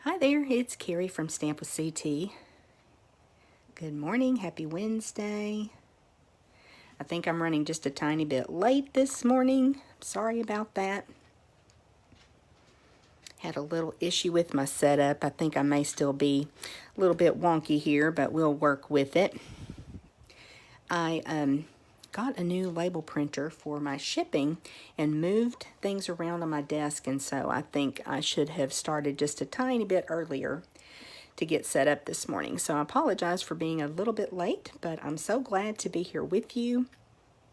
Hi there, it's Carrie from Stamp with CT. Good morning, happy Wednesday. I think I'm running just a tiny bit late this morning. Sorry about that. Had a little issue with my setup. I think I may still be a little bit wonky here, but we'll work with it. I got a new label printer for my shipping and moved things around on my desk, and so I think I should have started just a tiny bit earlier to get set up this morning. So I apologize for being a little bit late, but I'm so glad to be here with you,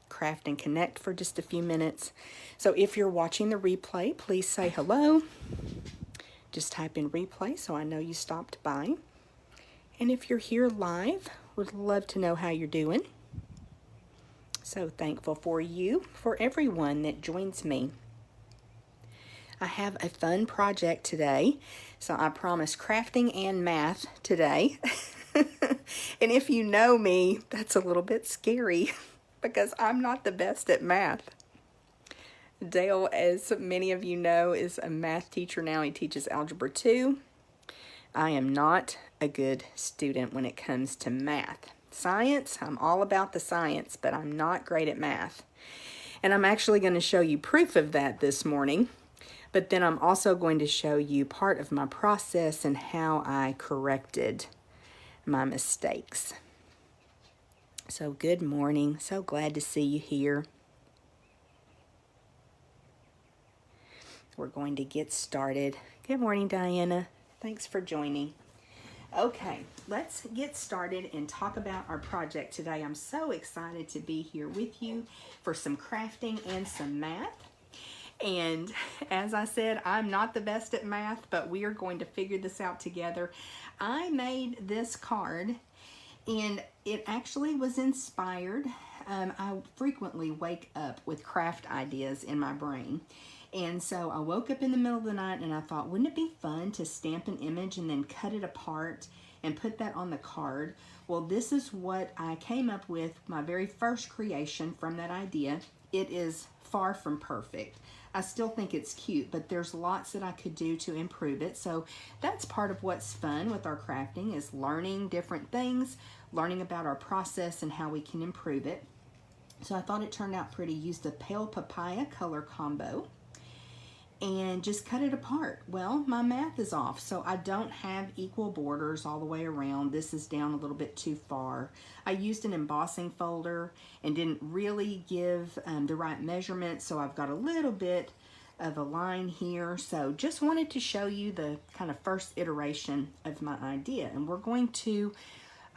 craft and connect for just a few minutes. So if you're watching the replay, please say hello. Just type in replay so I know you stopped by. And if you're here live, would love to know how you're doing. So thankful for you, for everyone that joins me. I have a fun project today, so I promise crafting and math today. And if you know me, that's a little bit scary because I'm not the best at math. Dale, as many of you know, is a math teacher now. He teaches Algebra 2. I am not a good student when it comes to math. Science, I'm all about the science, but I'm not great at math. And I'm actually going to show you proof of that this morning. But then I'm also going to show you part of my process and how I corrected my mistakes. So good morning. So glad to see you here. We're going to get started. Good morning, Diana. Thanks for joining. Okay, let's get started and talk about our project today. I'm so excited to be here with you for some crafting and some math. And as I said, I'm not the best at math, but we are going to figure this out together. I made this card, and it actually was inspired. I frequently wake up with craft ideas in my brain. And so I woke up in the middle of the night and I thought, wouldn't it be fun to stamp an image and then cut it apart and put that on the card? Well, this is what I came up with, my very first creation from that idea. It is far from perfect. I still think it's cute, but there's lots that I could do to improve it. So that's part of what's fun with our crafting, is learning different things, learning about our process and how we can improve it. So I thought it turned out pretty. Used a pale papaya color combo and just cut it apart. Well, my math is off, so I don't have equal borders all the way around. This is down a little bit too far. I used an embossing folder and didn't really give the right measurement, so I've got a little bit of a line here. So just wanted to show you the kind of first iteration of my idea. And we're going to,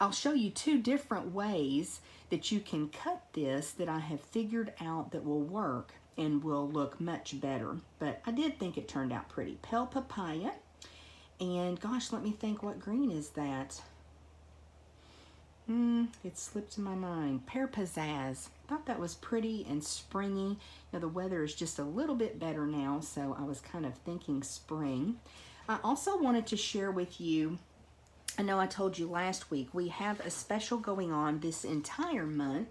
I'll show you two different ways that you can cut this that I have figured out that will work and will look much better. But I did think it turned out pretty. Pale papaya, and gosh, let me think, what green is that? It slipped my mind. Pear pizzazz. Thought that was pretty and springy. Now the weather is just a little bit better now, so I was kind of thinking spring. I also wanted to share with you, I know I told you last week, we have a special going on this entire month,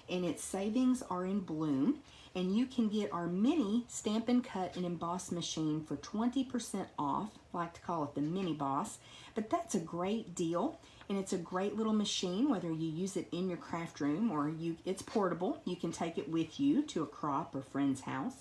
and its savings are in bloom. And you can get our mini Stampin' Cut and Emboss machine for 20% off. I like to call it the Mini Boss, but that's a great deal. And it's a great little machine, whether you use it in your craft room or it's portable. You can take it with you to a crop or friend's house.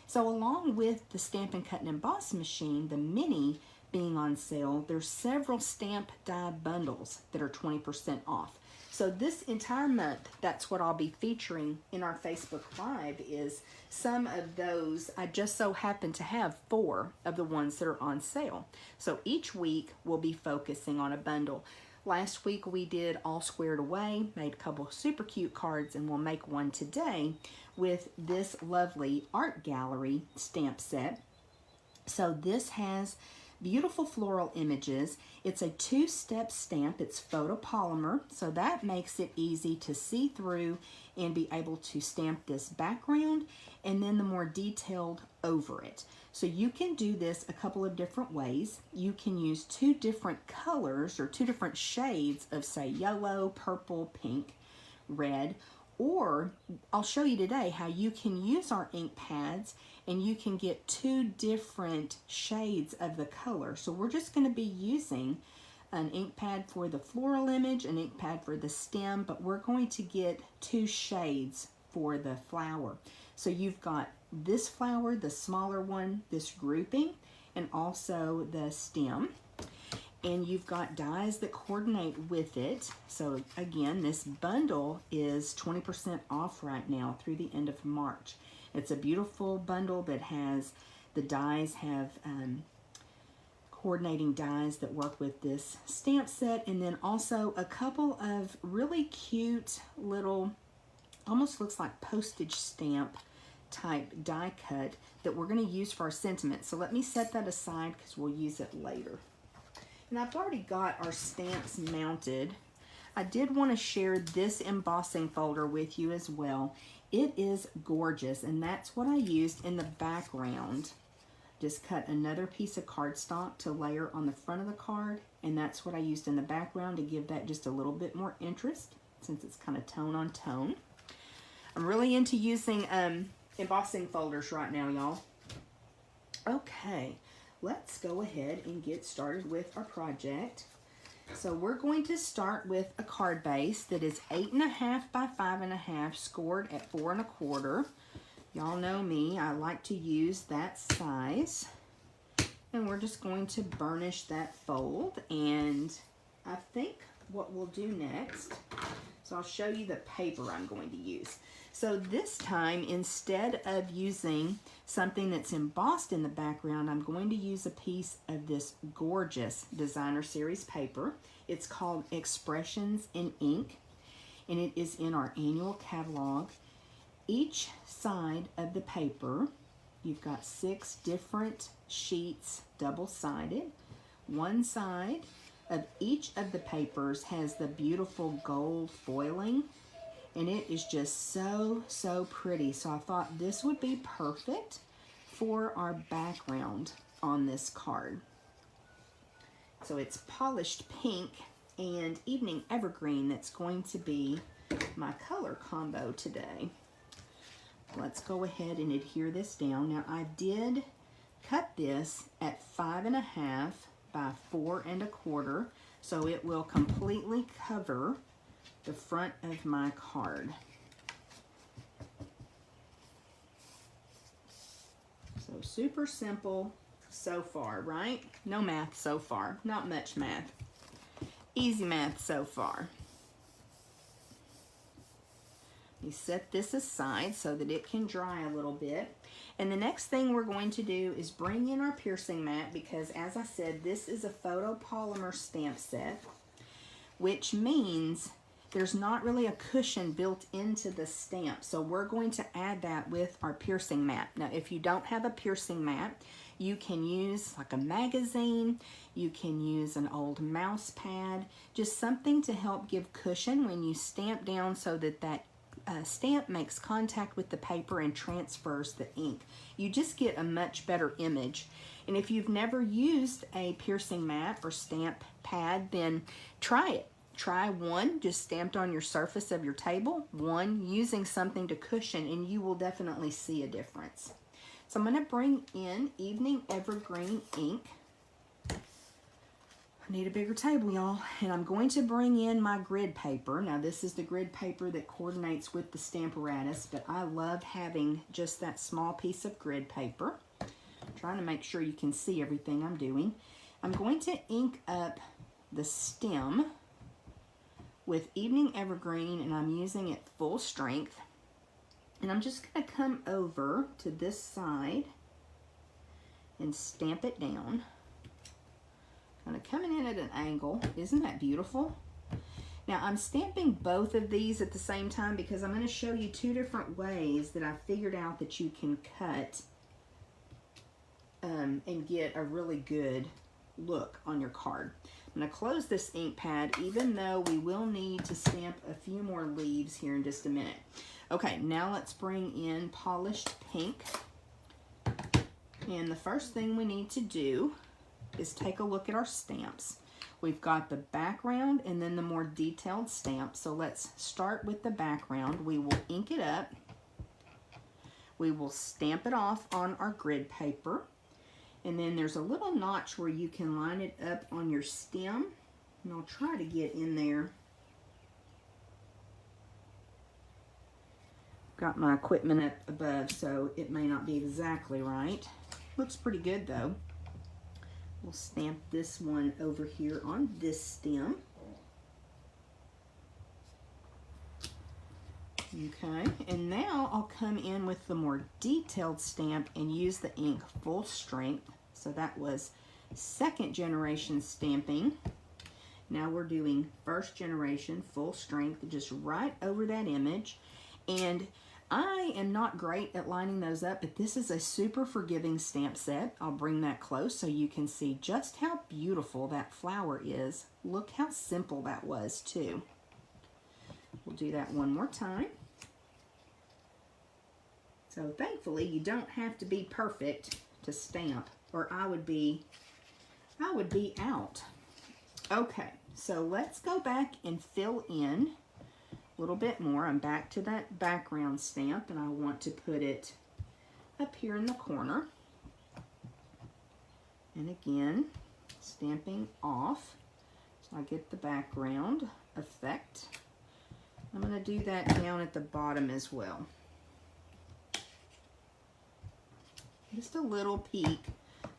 So along with the Stampin' Cut and Emboss machine, the Mini being on sale, there's several stamp die bundles that are 20% off. So this entire month, that's what I'll be featuring in our Facebook Live, is some of those. I just so happen to have 4 of the ones that are on sale. So each week we'll be focusing on a bundle. Last week we did All Squared Away, made a couple super cute cards, and we'll make one today with this lovely art gallery stamp set. So this has beautiful floral images. It's a 2-step stamp. It's photopolymer, so that makes it easy to see through and be able to stamp this background and then the more detailed over it. So you can do this a couple of different ways. You can use 2 different colors or 2 different shades of, say, yellow, purple, pink, red, Or I'll show you today how you can use our ink pads and you can get 2 different shades of the color. So we're just going to be using an ink pad for the floral image, an ink pad for the stem, but we're going to get 2 shades for the flower. So you've got this flower, the smaller one, this grouping, and also the stem. And you've got dies that coordinate with it. So again, this bundle is 20% off right now through the end of March. It's a beautiful bundle that has, the dies have coordinating dies that work with this stamp set, and then also a couple of really cute little, almost looks like postage stamp type die cut that we're going to use for our sentiment. So let me set that aside because we'll use it later. And I've already got our stamps mounted. I did want to share this embossing folder with you as well. It is gorgeous, and that's what I used in the background. Just cut another piece of cardstock to layer on the front of the card, and that's what I used in the background to give that just a little bit more interest, since it's kind of tone on tone. I'm really into using embossing folders right now, y'all. Okay. Let's go ahead and get started with our project. So we're going to start with a card base that is 8.5 by 5.5, scored at 4 1/4. Y'all know me, I like to use that size. And we're just going to burnish that fold. And I think what we'll do next, so I'll show you the paper I'm going to use. So this time, instead of using something that's embossed in the background, I'm going to use a piece of this gorgeous designer series paper. It's called Expressions in Ink, and it is in our annual catalog. Each side of the paper, you've got 6 different sheets, double-sided. One side of each of the papers has the beautiful gold foiling, and it is just so pretty. So I thought this would be perfect for our background on this card. So it's polished pink and evening evergreen that's going to be my color combo today. Let's go ahead and adhere this down. Now I did cut this at 5.5 by 4 1/4, so it will completely cover the front of my card. So super simple so far, right? No math so far, not much math. Easy math so far. You set this aside so that it can dry a little bit. And the next thing we're going to do is bring in our piercing mat, because as I said, this is a photopolymer stamp set, which means there's not really a cushion built into the stamp. So we're going to add that with our piercing mat. Now, if you don't have a piercing mat, you can use like a magazine, you can use an old mouse pad, just something to help give cushion when you stamp down so that that stamp makes contact with the paper and transfers the ink. You just get a much better image. And if you've never used a piercing mat or stamp pad, then try it. Try one just stamped on your surface of your table, one using something to cushion, and you will definitely see a difference. So I'm going to bring in Evening Evergreen ink. I need a bigger table, y'all. And I'm going to bring in my grid paper. Now this is the grid paper that coordinates with the Stamparatus, but I love having just that small piece of grid paper. I'm trying to make sure you can see everything I'm doing. I'm going to ink up the stem with Evening Evergreen, and I'm using it full strength. And I'm just going to come over to this side and stamp it down. Kind of coming in at an angle. Isn't that beautiful? Now I'm stamping both of these at the same time because I'm going to show you 2 different ways that I figured out that you can cut and get a really good look on your card. I'm going to close this ink pad, even though we will need to stamp a few more leaves here in just a minute. Okay, now let's bring in polished pink. And the first thing we need to do is take a look at our stamps. We've got the background and then the more detailed stamp. So let's start with the background. We will ink it up. We will stamp it off on our grid paper. And then there's a little notch where you can line it up on your stem. And I'll try to get in there. Got my equipment up above, so it may not be exactly right. Looks pretty good though. We'll stamp this one over here on this stem. Okay, and now I'll come in with the more detailed stamp and use the ink full strength. So that was second generation stamping. Now we're doing first generation full strength, just right over that image. And I am not great at lining those up, but this is a super forgiving stamp set. I'll bring that close so you can see just how beautiful that flower is. Look how simple that was too. We'll do that one more time. So thankfully you don't have to be perfect to stamp, or I would be out. Okay, so let's go back and fill in a little bit more. I'm back to that background stamp and I want to put it up here in the corner. And again, stamping off so I get the background effect. I'm going to do that down at the bottom as well. Just a little peek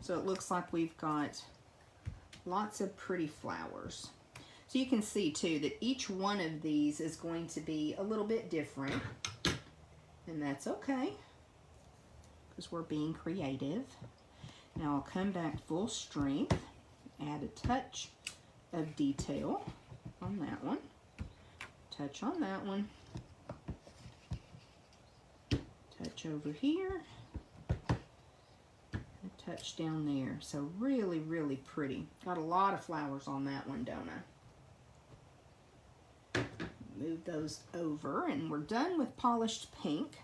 so it looks like we've got lots of pretty flowers. So you can see too that each one of these is going to be a little bit different, and that's okay because we're being creative. Now I'll come back full strength, add a touch of detail on that one, touch on that one, touch over here, a touch down there. So really, really pretty. Got a lot of flowers on that one, don't I? Move those over and we're done with polished pink.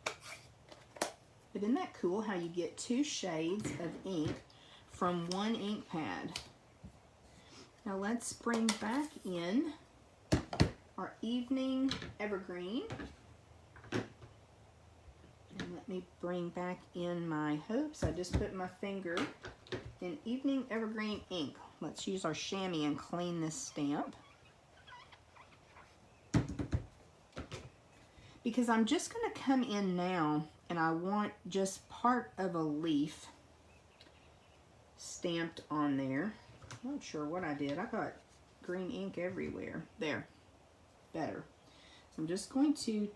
But isn't that cool how you get two shades of ink from one ink pad? Now let's bring back in our evening evergreen. And let me bring back in my hopes. I just put my finger in evening evergreen ink. Let's use our chamois and clean this stamp. Because I'm just going to come in now and I want just part of a leaf stamped on there. I'm not sure what I did. I got green ink everywhere. There. Better. So I'm just going to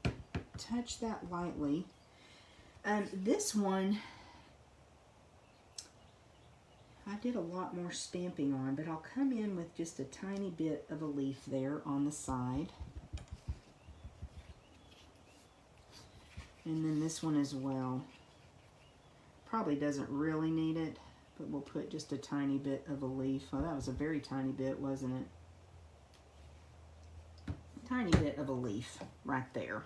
touch that lightly. This one, I did a lot more stamping on, but I'll come in with just a tiny bit of a leaf there on the side. And then this one as well. Probably doesn't really need it, but we'll put just a tiny bit of a leaf. Oh, that was a very tiny bit, wasn't it? Tiny bit of a leaf right there.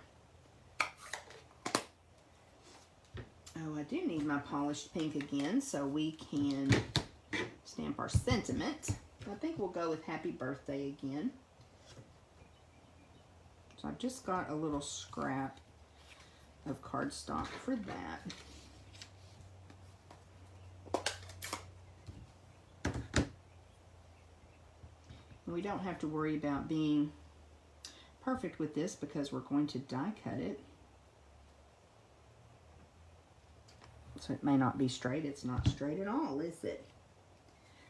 Oh, I do need my polished pink again so we can stamp our sentiment. I think we'll go with happy birthday again. So I've just got a little scrap of cardstock for that. And we don't have to worry about being perfect with this because we're going to die cut it. So it may not be straight. It's not straight at all, is it?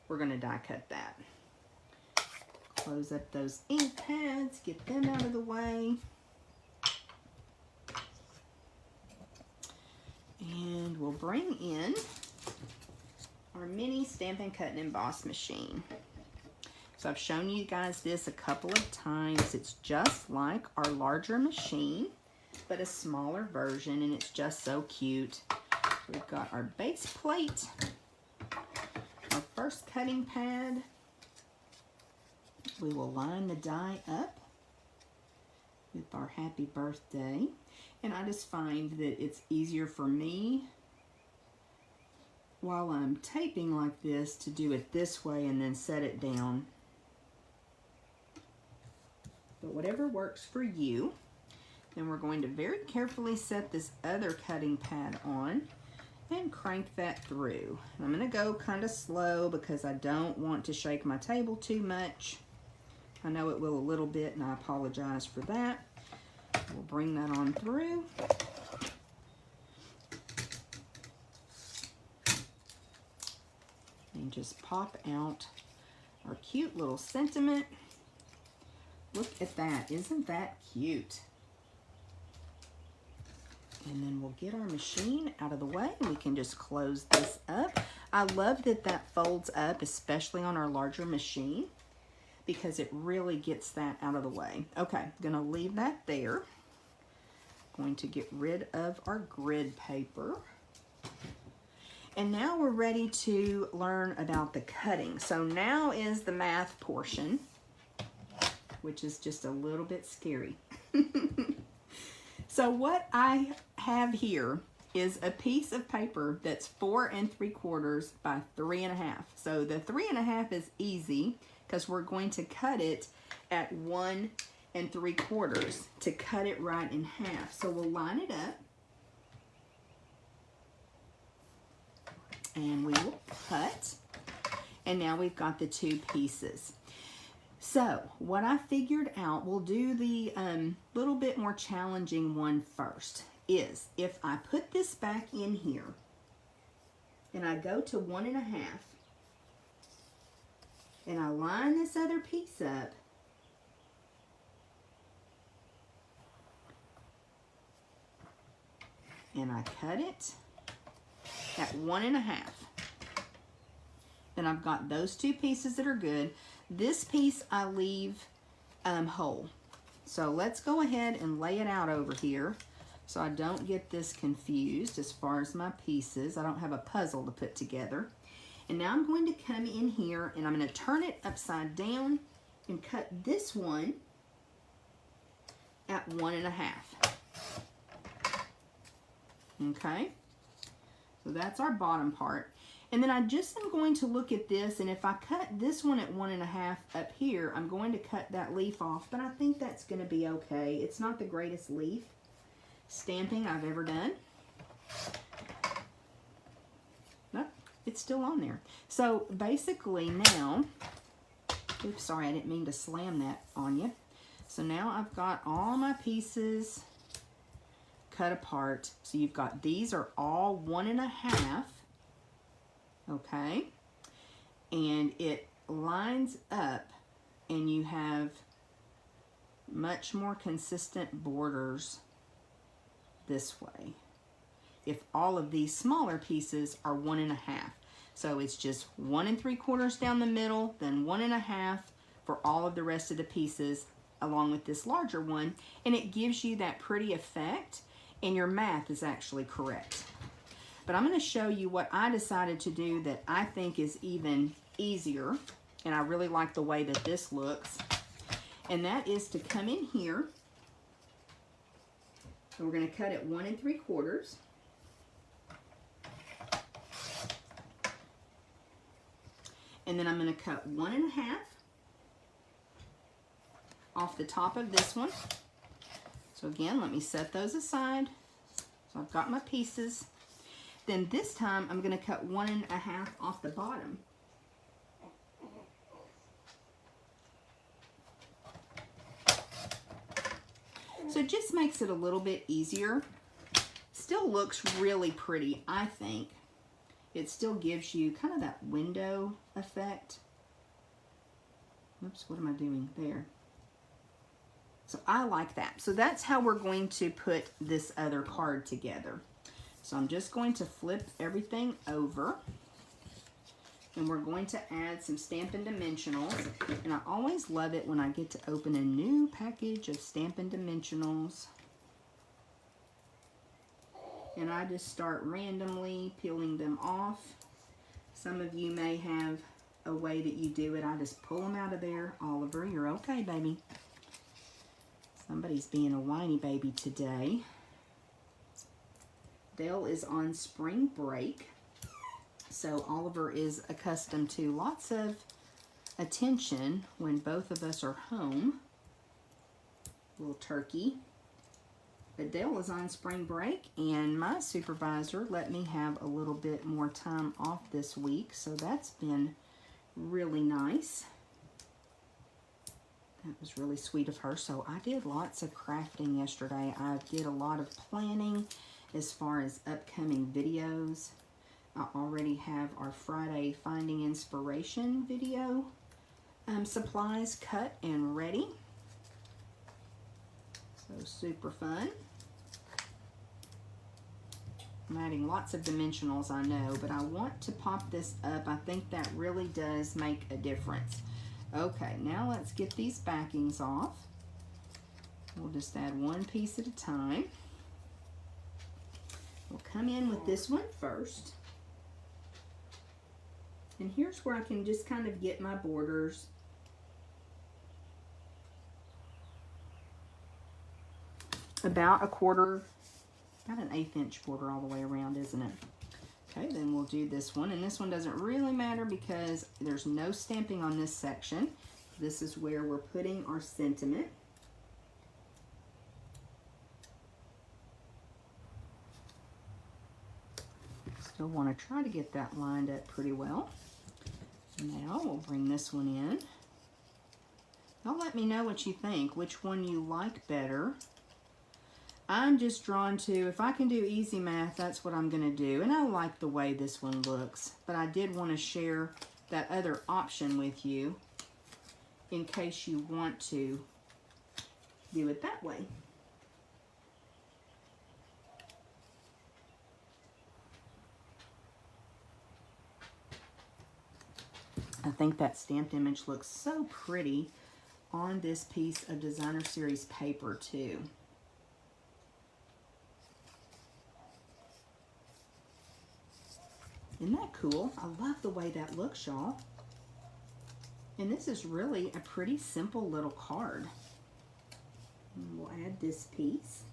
We're going to die cut that. Close up those ink pads, get them out of the way. And we'll bring in our mini Stampin' Cut and Emboss machine. So I've shown you guys this a couple of times. It's just like our larger machine, but a smaller version, and it's just so cute. We've got our base plate, our first cutting pad. We will line the die up with our happy birthday. And I just find that it's easier for me while I'm taping like this to do it this way and then set it down but whatever works for you. Then we're going to very carefully set this other cutting pad on and crank that through. I'm going to go kind of slow because I don't want to shake my table too much. I know it will a little bit, and I apologize for that. We'll bring that on through. And just pop out our cute little sentiment. Look at that. Isn't that cute? And then we'll get our machine out of the way. We can just close this up. I love that that folds up, especially on our larger machine, because it really gets that out of the way. Okay, gonna leave that there. Going to get rid of our grid paper. And now we're ready to learn about the cutting. So now is the math portion, which is just a little bit scary. So what I have here is a piece of paper that's 4 3/4 by 3 1/2. So the 3 1/2 is easy because we're going to cut it at 1 3/4 to cut it right in half. So we'll line it up and we will cut. And now we've got the 2 pieces. So what I figured out, we'll do the little bit more challenging one first, is if I put this back in here and I go to 1 1/2 and I line this other piece up, and I cut it at 1 1/2. Then I've got those 2 pieces that are good. This piece I leave whole. So let's go ahead and lay it out over here so I don't get this confused as far as my pieces. I don't have a puzzle to put together. And now I'm going to come in here and I'm going to turn it upside down and cut this one at 1 1/2. Okay, so that's our bottom part. And then I just am going to look at this, and if I cut this one at 1 1/2 up here, I'm going to cut that leaf off, but I think that's going to be okay. It's not the greatest leaf stamping I've ever done. No, it's still on there. So basically now, oops, sorry, I didn't mean to slam that on you. So now I've got all my pieces cut apart. So you've got, these are all 1 1/2. Okay, and it lines up and you have much more consistent borders this way. If all of these smaller pieces are 1 1/2. So it's just 1 3/4 down the middle, then 1 1/2 for all of the rest of the pieces along with this larger one, and it gives you that pretty effect, and your math is actually correct. But I'm going to show you what I decided to do that I think is even easier, and I really like the way that this looks, and that is to come in here, and we're going to cut it 1 3/4. And then I'm going to cut 1 1/2 off the top of this one. So again, let me set those aside. So I've got my pieces. Then this time I'm going to cut 1 1/2 off the bottom. So it just makes it a little bit easier. Still looks really pretty, I think. It still gives you kind of that window effect. Oops, what am I doing there? So I like that. So that's how we're going to put this other card together. So I'm just going to flip everything over, and we're going to add some Stampin' Dimensionals. And I always love it when I get to open a new package of Stampin' Dimensionals. And I just start randomly peeling them off. Some of you may have a way that you do it. I just pull them out of there. Oliver, you're okay, baby. Somebody's being a whiny baby today. Dale is on spring break, so Oliver is accustomed to lots of attention when both of us are home. Little turkey. Adele is on spring break, and my supervisor let me have a little bit more time off this week, so that's been really nice. That was really sweet of her. So I did lots of crafting yesterday. I did a lot of planning as far as upcoming videos. I already have our Friday Finding Inspiration video supplies cut and ready. So super fun. I'm adding lots of dimensionals, I know, but I want to pop this up. I think that really does make a difference. Okay, now let's get these backings off. We'll just add one piece at a time. We'll come in with this one first. And here's where I can just kind of get my borders. About an 1/8 inch border all the way around, isn't it? Okay, then we'll do this one. And this one doesn't really matter because there's no stamping on this section. This is where we're putting our sentiment. Still want to try to get that lined up pretty well. Now we'll bring this one in. Y'all let me know what you think, which one you like better. I'm just drawn to, if I can do easy math, that's what I'm going to do. And I like the way this one looks, but I did want to share that other option with you in case you want to do it that way. I think that stamped image looks so pretty on this piece of Designer Series paper too. Isn't that cool? I love the way that looks, y'all. And this is really a pretty simple little card. And we'll add this piece.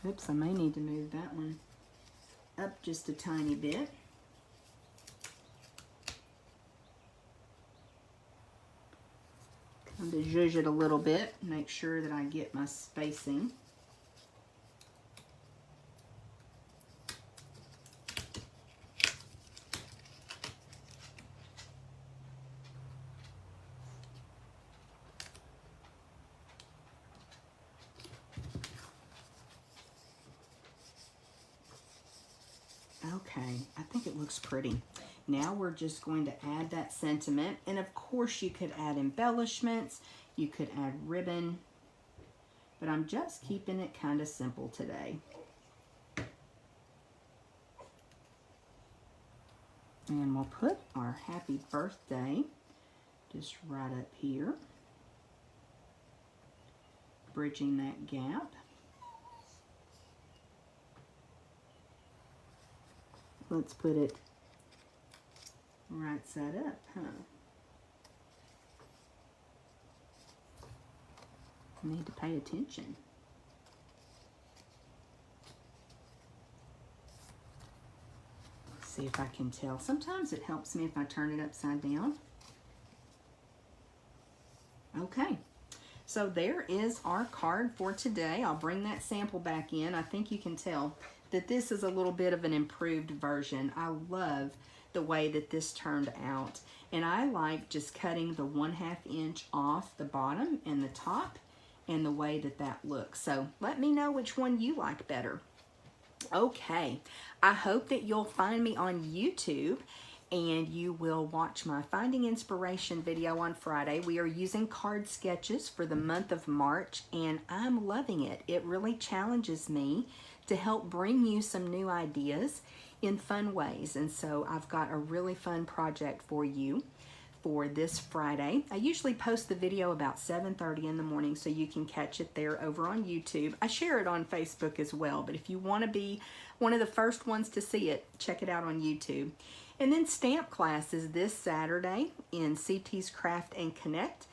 Oops, I may need to move that one up just a tiny bit. Kind of zhuzh it a little bit, make sure that I get my spacing. Okay, I think it looks pretty. Now we're just going to add that sentiment, and of course you could add embellishments, you could add ribbon, but I'm just keeping it kind of simple today. And we'll put our happy birthday just right up here, bridging that gap. Let's put it right side up, huh? I need to pay attention. Let's see if I can tell. Sometimes it helps me if I turn it upside down. Okay, so there is our card for today. I'll bring that sample back in. I think you can tell that this is a little bit of an improved version. I love the way that this turned out. And I like just cutting the 1/2 inch off the bottom and the top and the way that that looks. So let me know which one you like better. Okay, I hope that you'll find me on YouTube and you will watch my Finding Inspiration video on Friday. We are using card sketches for the month of March and I'm loving it. It really challenges me to help bring you some new ideas in fun ways. And so I've got a really fun project for you for this Friday. I usually post the video about 7:30 in the morning so you can catch it there over on YouTube. I share it on Facebook as well, but if you want to be one of the first ones to see it, check it out on YouTube. And then stamp class is this Saturday in CT's Craft and Connect,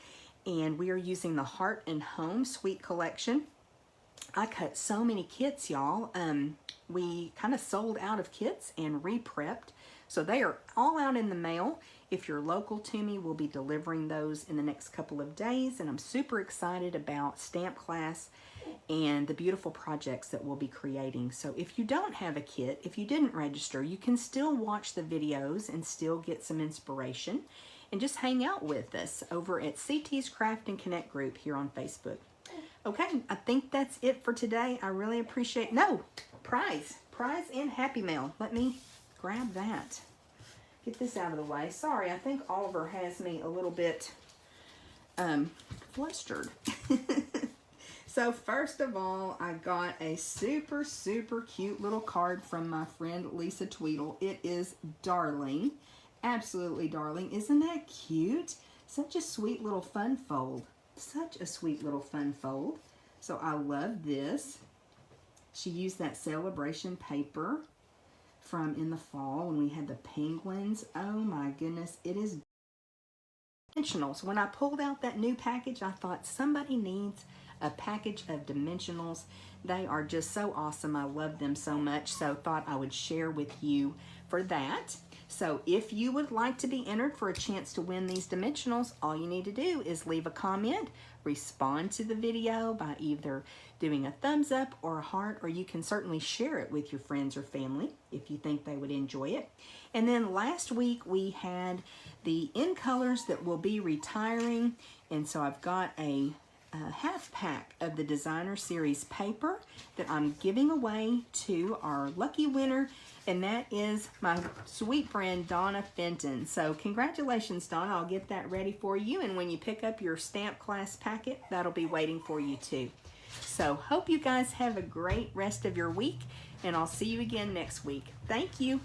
and we are using the Heart and Home Suite collection. I cut so many kits, y'all. we kind of sold out of kits and re-prepped. So they are all out in the mail. If you're local to me, we'll be delivering those in the next couple of days. And I'm super excited about stamp class and the beautiful projects that we'll be creating. So if you don't have a kit, if you didn't register, you can still watch the videos and still get some inspiration and just hang out with us over at CT's Craft and Connect group here on Facebook. Okay, I think that's it for today. I really appreciate, no, prize and Happy Mail. Let me grab that. Get this out of the way. Sorry, I think Oliver has me a little bit flustered. So first of all, I got a super, super cute little card from my friend Lisa Tweedle. It is darling. Absolutely darling. Isn't that cute? Such a sweet little fun fold. Such a sweet little fun fold. So I love this. She used that celebration paper from in the fall when we had the penguins. Oh my goodness, it is dimensionals. When I pulled out that new package, I thought somebody needs a package of dimensionals. They are just so awesome. I love them so much, so thought I would share with you for that. So if you would like to be entered for a chance to win these dimensionals, all you need to do is leave a comment, respond to the video by either doing a thumbs up or a heart, or you can certainly share it with your friends or family if you think they would enjoy it. And then last week we had the in colors that will be retiring, and so I've got a half pack of the Designer Series paper that I'm giving away to our lucky winner, and that is my sweet friend Donna Fenton. So congratulations, Donna. I'll get that ready for you, and when you pick up your stamp class packet, that'll be waiting for you too. So hope you guys have a great rest of your week, and I'll see you again next week. Thank you.